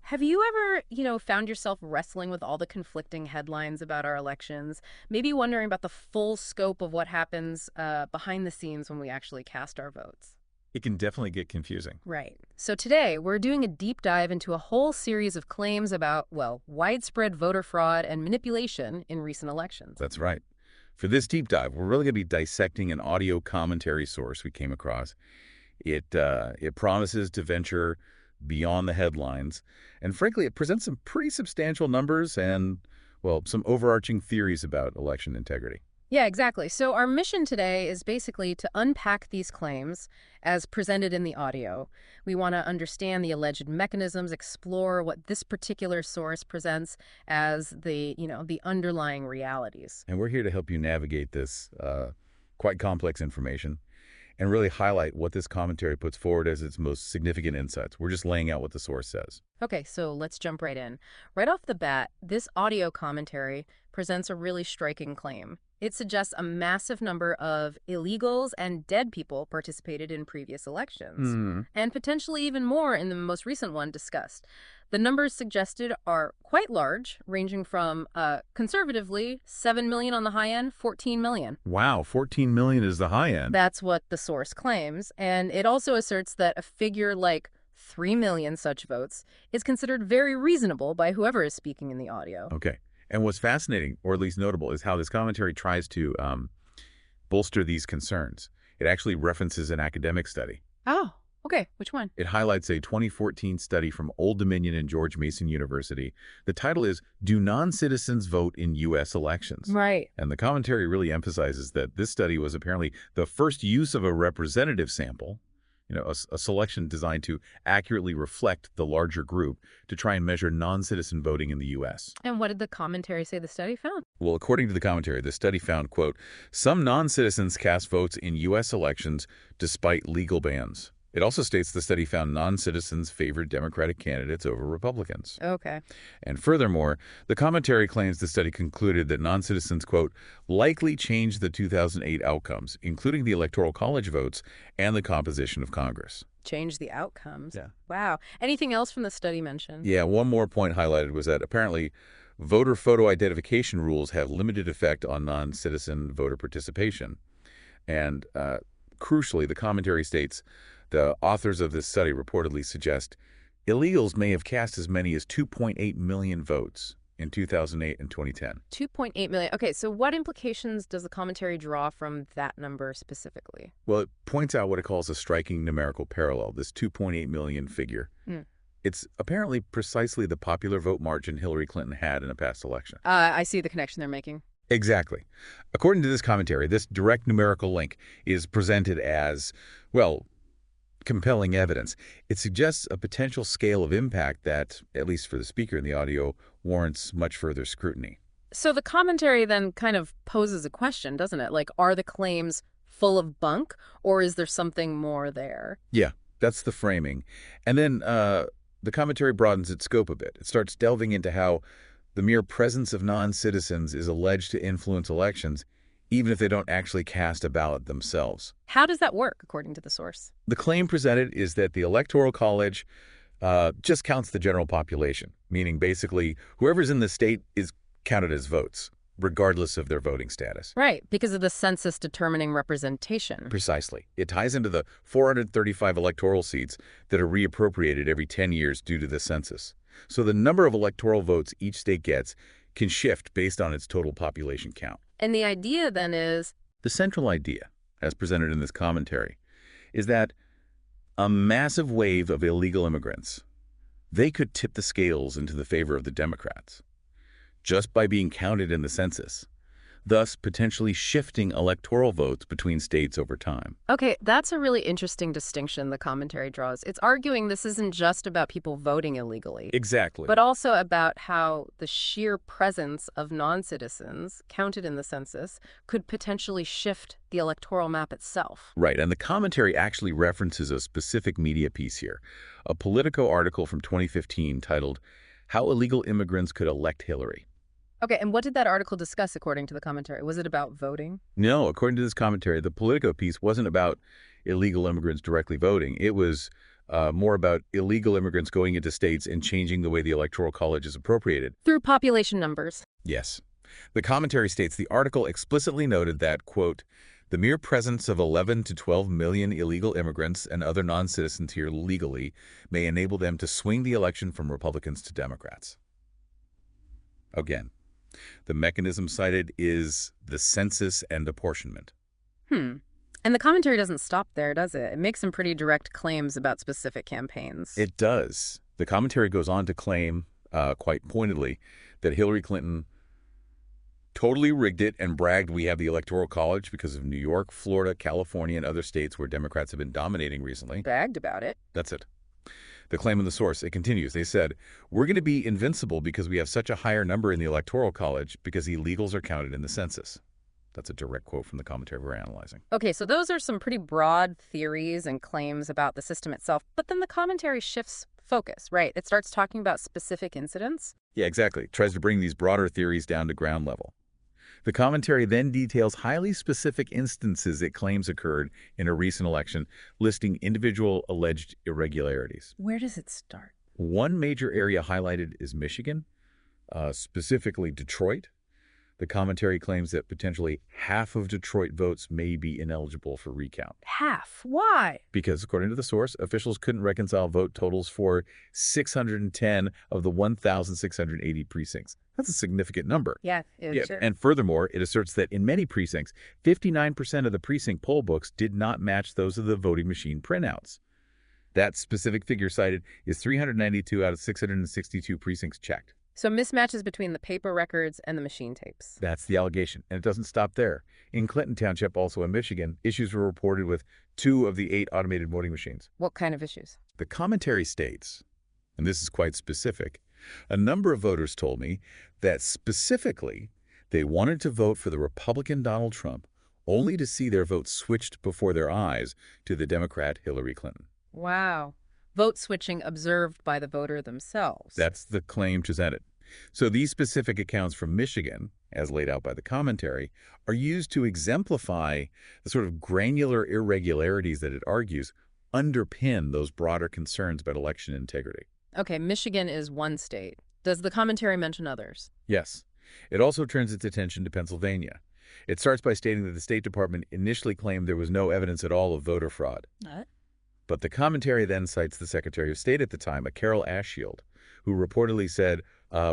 Have you ever, found yourself wrestling with all the conflicting headlines about our elections? Maybe wondering about the full scope of what happens behind the scenes when we actually cast our votes? It can definitely get confusing. Right. So today, we're doing a deep dive into a whole series of claims about, well, widespread voter fraud and manipulation in recent elections. That's right. For this deep dive, we're really going to be dissecting an audio commentary source we came across. It promises to venture beyond the headlines, and frankly, it presents some pretty substantial numbers and, well, some overarching theories about election integrity. Yeah, exactly. So our mission today is basically to unpack these claims as presented in the audio. We want to understand the alleged mechanisms, explore what this particular source presents as the underlying realities. And we're here to help you navigate this quite complex information and really highlight what this commentary puts forward as its most significant insights. We're just laying out what the source says. Okay, so let's jump right in. Right off the bat, this audio commentary presents a really striking claim. It suggests a massive number of illegals and dead people participated in previous elections, and potentially even more in the most recent one discussed. The numbers suggested are quite large, ranging from, conservatively, 7 million on the high end, 14 million. Wow, 14 million is the high end. That's what the source claims, and it also asserts that a figure like 3 million such votes is considered very reasonable by whoever is speaking in the audio. Okay. And what's fascinating, or at least notable, is how this commentary tries to bolster these concerns. It actually references an academic study. Oh, okay. Which one? It highlights a 2014 study from Old Dominion and George Mason University. The title is, "Do Non-Citizens Vote in U.S. Elections?" Right. And the commentary really emphasizes that this study was apparently the first use of a representative sample, a selection designed to accurately reflect the larger group to try and measure non-citizen voting in the U.S. And what did the commentary say the study found? Well, according to the commentary, the study found, quote, "Some non-citizens cast votes in U.S. elections despite legal bans." It also states the study found non-citizens favored Democratic candidates over Republicans. Okay. And furthermore, the commentary claims the study concluded that non-citizens, quote, "likely changed the 2008 outcomes, including the Electoral College votes and the composition of Congress." Change the outcomes. Yeah. Wow. Anything else from the study mentioned? Yeah, one more point highlighted was that apparently voter photo identification rules have limited effect on non-citizen voter participation. And crucially, the commentary states the authors of this study reportedly suggest illegals may have cast as many as 2.8 million votes in 2008 and 2010. 2.8 million. Okay, so what implications does the commentary draw from that number specifically? Well, it points out what it calls a striking numerical parallel, this 2.8 million figure. Hmm. It's apparently precisely the popular vote margin Hillary Clinton had in a past election. I see the connection they're making. Exactly. According to this commentary, this direct numerical link is presented as, well, compelling evidence. It suggests a potential scale of impact that, at least for the speaker in the audio, warrants much further scrutiny. So the commentary then kind of poses a question, doesn't it? Like, are the claims full of bunk, or is there something more there? Yeah, that's the framing. And then the commentary broadens its scope a bit. It starts delving into how the mere presence of non-citizens is alleged to influence elections, even if they don't actually cast a ballot themselves. How does that work, according to the source? The claim presented is that the Electoral College just counts the general population, meaning basically whoever's in the state is counted as votes, regardless of their voting status. Right, because of the census determining representation. Precisely. It ties into the 435 electoral seats that are reappropriated every 10 years due to the census. So the number of electoral votes each state gets can shift based on its total population count. And the idea then is, the central idea, as presented in this commentary, is that a massive wave of illegal immigrants, they could tip the scales into the favor of the Democrats just by being counted in the census, thus potentially shifting electoral votes between states over time. okay, that's a really interesting distinction the commentary draws. It's arguing this isn't just about people voting illegally, Exactly. but also about how the sheer presence of non-citizens counted in the census could potentially shift the electoral map itself. Right, and the commentary actually references a specific media piece here, a Politico article from 2015 titled, "How Illegal Immigrants Could Elect Hillary." Okay, and what did that article discuss according to the commentary? Was it about voting? No, according to this commentary, the Politico piece wasn't about illegal immigrants directly voting. It was more about illegal immigrants going into states and changing the way the Electoral College is appropriated. Through population numbers. Yes. The commentary states the article explicitly noted that, quote, the mere presence of 11 to 12 million illegal immigrants and other non-citizens here legally may enable them to swing the election from Republicans to Democrats. Again, the mechanism cited is the census and apportionment. And the commentary doesn't stop there, does it? It makes some pretty direct claims about specific campaigns. It does. The commentary goes on to claim, quite pointedly, that Hillary Clinton totally rigged it and bragged we have the Electoral College because of New York, Florida, California, and other states where Democrats have been dominating recently. Bragged about it. That's it. The claim in the source, it continues. They said, we're going to be invincible because we have such a higher number in the Electoral College because illegals are counted in the census. That's a direct quote from the commentary we're analyzing. Okay, so those are some pretty broad theories and claims about the system itself, but then the commentary shifts focus, right? It starts talking about specific incidents. Yeah, exactly. It tries to bring these broader theories down to ground level. The commentary then details highly specific instances it claims occurred in a recent election, listing individual alleged irregularities. Where does it start? One major area highlighted is Michigan, specifically Detroit. The commentary claims that potentially half of Detroit votes may be ineligible for recount. Half? Why? Because, according to the source, officials couldn't reconcile vote totals for 610 of the 1,680 precincts. That's a significant number. Yeah, sure. And furthermore, it asserts that in many precincts, 59% of the precinct poll books did not match those of the voting machine printouts. That specific figure cited is 392 out of 662 precincts checked. So mismatches between the paper records and the machine tapes. That's the allegation, and it doesn't stop there. In Clinton Township, also in Michigan, issues were reported with 2 of the 8 automated voting machines. What kind of issues? The commentary states, and this is quite specific, a number of voters told me that specifically they wanted to vote for the Republican Donald Trump only to see their vote switched before their eyes to the Democrat Hillary Clinton. Wow. Vote switching observed by the voter themselves. That's the claim presented. So these specific accounts from Michigan, as laid out by the commentary, are used to exemplify the sort of granular irregularities that it argues underpin those broader concerns about election integrity. Okay, Michigan is one state. Does the commentary mention others? Yes. It also turns its attention to Pennsylvania. It starts by stating that the State Department initially claimed there was no evidence at all of voter fraud. But the commentary then cites the Secretary of State at the time, a Carol Ashield, who reportedly said,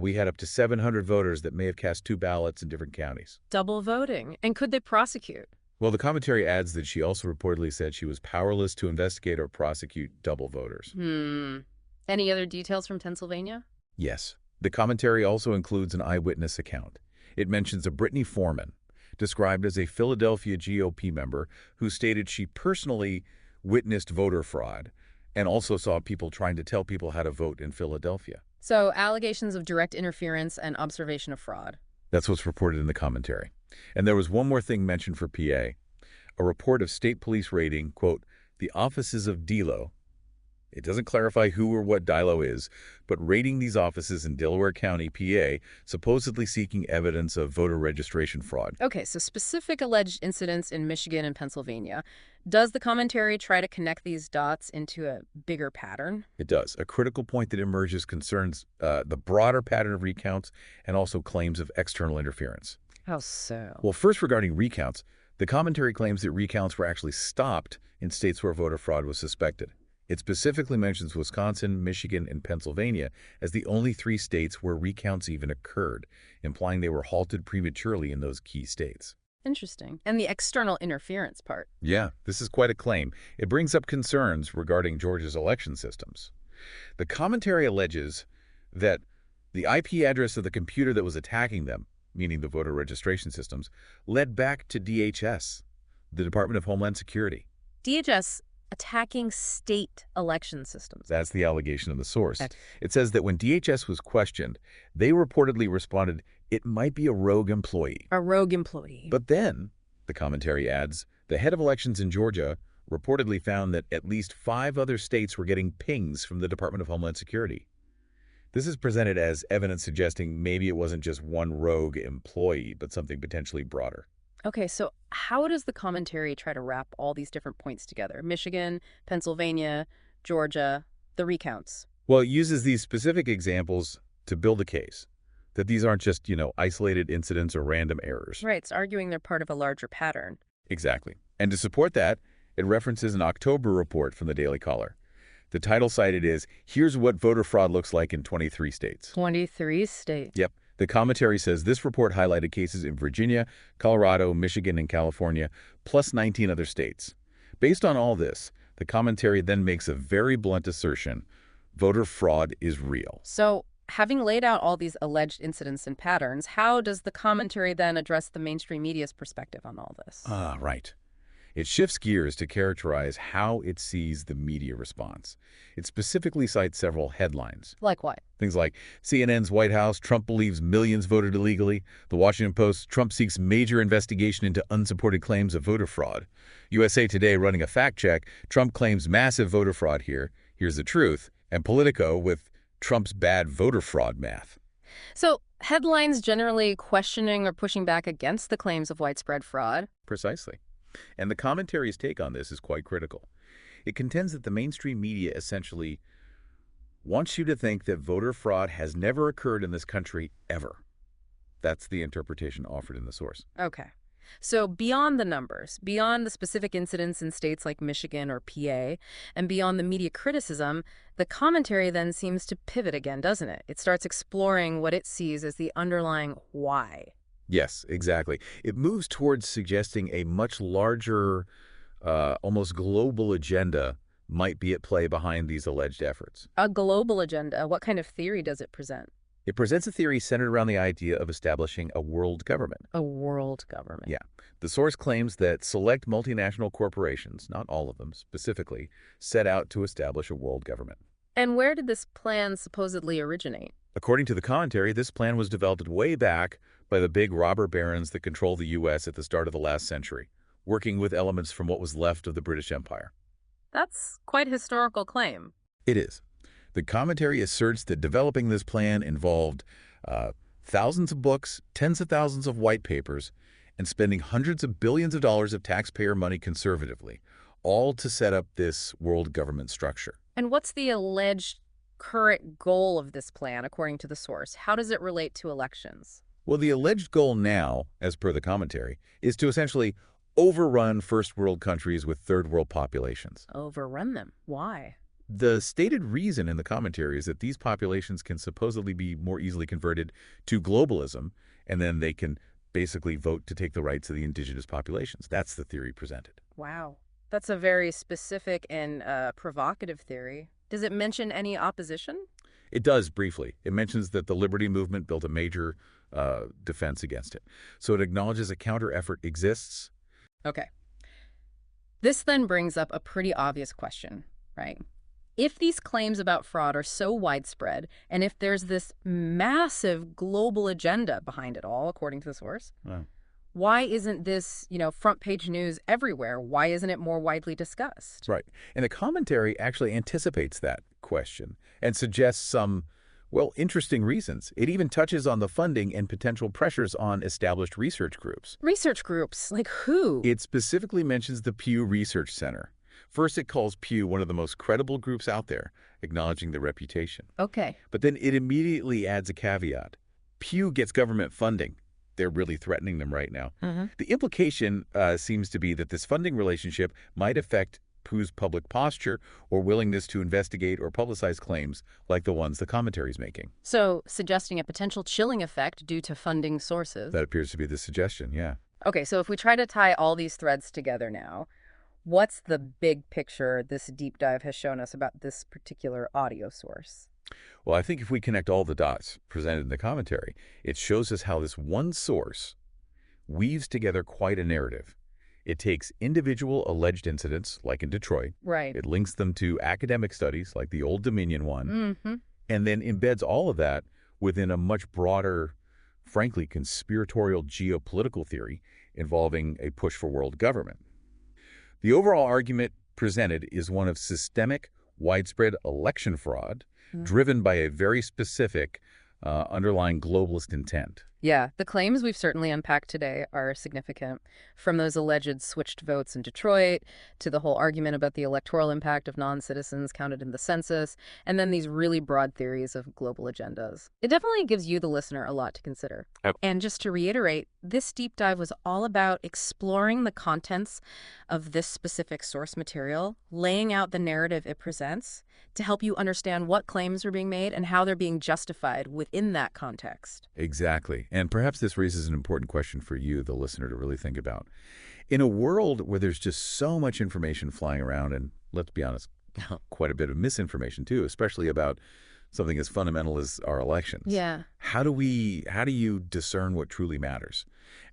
we had up to 700 voters that may have cast 2 ballots in different counties. Double voting. And could they prosecute? Well, the commentary adds that she also reportedly said she was powerless to investigate or prosecute double voters. Any other details from Pennsylvania? Yes. The commentary also includes an eyewitness account. It mentions a Brittany Foreman, described as a Philadelphia GOP member, who stated she personally witnessed voter fraud and also saw people trying to tell people how to vote in Philadelphia. So allegations of direct interference and observation of fraud. That's what's reported in the commentary. And there was one more thing mentioned for PA. A report of state police raiding, quote, the offices of DILO. It doesn't clarify who or what DILO is, but raiding these offices in Delaware County, PA, supposedly seeking evidence of voter registration fraud. Okay, so specific alleged incidents in Michigan and Pennsylvania. Does the commentary try to connect these dots into a bigger pattern? It does. A critical point that emerges concerns the broader pattern of recounts and also claims of external interference. How so? Well, first regarding recounts, the commentary claims that recounts were actually stopped in states where voter fraud was suspected. It specifically mentions Wisconsin, Michigan, and Pennsylvania as the only 3 states where recounts even occurred, implying they were halted prematurely in those key states. Interesting. And the external interference part. Yeah, this is quite a claim. It brings up concerns regarding Georgia's election systems. The commentary alleges that the IP address of the computer that was attacking them, meaning the voter registration systems, led back to DHS, the Department of Homeland Security. DHS attacking state election systems. That's the allegation of the source. It says that when DHS was questioned, they reportedly responded, it might be a rogue employee. A rogue employee. But then, the commentary adds, the head of elections in Georgia reportedly found that at least 5 other states were getting pings from the Department of Homeland Security. This is presented as evidence suggesting maybe it wasn't just one rogue employee, but something potentially broader. Okay, so how does the commentary try to wrap all these different points together? Michigan, Pennsylvania, Georgia, the recounts. Well, it uses these specific examples to build a case that these aren't just, isolated incidents or random errors. Right, it's arguing they're part of a larger pattern. Exactly. And to support that, it references an October report from the Daily Caller. The title cited is, "Here's what voter fraud looks like in 23 states." 23 states. Yep. The commentary says this report highlighted cases in Virginia, Colorado, Michigan, and California, plus 19 other states. Based on all this, the commentary then makes a very blunt assertion: voter fraud is real. So, having laid out all these alleged incidents and patterns, how does the commentary then address the mainstream media's perspective on all this? Right. It shifts gears to characterize how it sees the media response. It specifically cites several headlines. Like what? Things like CNN's White House, Trump believes millions voted illegally. The Washington Post, Trump seeks major investigation into unsupported claims of voter fraud. USA Today running a fact check, Trump claims massive voter fraud here. Here's the truth. And Politico with Trump's bad voter fraud math. So, headlines generally questioning or pushing back against the claims of widespread fraud. Precisely. And the commentary's take on this is quite critical. It contends that the mainstream media essentially wants you to think that voter fraud has never occurred in this country ever. That's the interpretation offered in the source. Okay. So beyond the numbers, beyond the specific incidents in states like Michigan or PA, and beyond the media criticism, the commentary then seems to pivot again, doesn't it? It starts exploring what it sees as the underlying why. Yes, exactly. It moves towards suggesting a much larger, almost global agenda might be at play behind these alleged efforts. A global agenda, what kind of theory does it present? It presents a theory centered around the idea of establishing a world government. A world government. Yeah. The source claims that select multinational corporations, not all of them specifically, set out to establish a world government. And where did this plan supposedly originate? According to the commentary, this plan was developed way back by the big robber barons that controlled the U.S. at the start of the last century, working with elements from what was left of the British Empire. That's quite a historical claim. It is. The commentary asserts that developing this plan involved thousands of books, tens of thousands of white papers, and spending hundreds of billions of dollars of taxpayer money conservatively, all to set up this world government structure. And what's the alleged current goal of this plan, according to the source? How does it relate to elections? Well, the alleged goal now, as per the commentary, is to essentially overrun first world countries with third world populations. Overrun them. Why? The stated reason in the commentary is that these populations can supposedly be more easily converted to globalism, and then they can basically vote to take the rights of the indigenous populations. That's the theory presented. Wow. That's a very specific and provocative theory. Does it mention any opposition? It does, briefly. It mentions that the Liberty Movement built a major defense against it. So it acknowledges a counter-effort exists. Okay. This then brings up a pretty obvious question, right? If these claims about fraud are so widespread, and if there's this massive global agenda behind it all, according to the source, why isn't this, front page news everywhere? Why isn't it more widely discussed? Right. And the commentary actually anticipates that question and suggests some, interesting reasons. It even touches on the funding and potential pressures on established research groups. Research groups? Like who? It specifically mentions the Pew Research Center. First, it calls Pew one of the most credible groups out there, acknowledging their reputation. Okay. But then it immediately adds a caveat. Pew gets government funding. They're really threatening them right now. The implication seems to be that this funding relationship might affect Pew's public posture or willingness to investigate or publicize claims like the ones the commentary is making. So, suggesting a potential chilling effect due to funding sources. That appears to be the suggestion, yeah. Okay, so if we try to tie all these threads together now, what's the big picture this deep dive has shown us about this particular audio source? Well, I think if we connect all the dots presented in the commentary, it shows us how this one source weaves together quite a narrative. It takes individual alleged incidents, like in Detroit. Right. It links them to academic studies, like the Old Dominion one, and then embeds all of that within a much broader, frankly, conspiratorial geopolitical theory involving a push for world government. The overall argument presented is one of systemic, widespread election fraud driven by a very specific underlying globalist intent. Yeah, the claims we've certainly unpacked today are significant. From those alleged switched votes in Detroit to the whole argument about the electoral impact of non-citizens counted in the census, and then these really broad theories of global agendas. It definitely gives you, the listener, a lot to consider. Yep. And just to reiterate, this deep dive was all about exploring the contents of this specific source material, laying out the narrative it presents to help you understand what claims are being made and how they're being justified within that context. Exactly. And perhaps this raises an important question for you, the listener, to really think about. In a world where there's just so much information flying around, and let's be honest, quite a bit of misinformation too, especially about something as fundamental as our elections. Yeah. How do you discern what truly matters?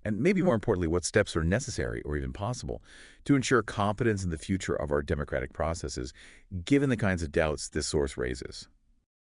And maybe more importantly, what steps are necessary or even possible to ensure competence in the future of our democratic processes, given the kinds of doubts this source raises?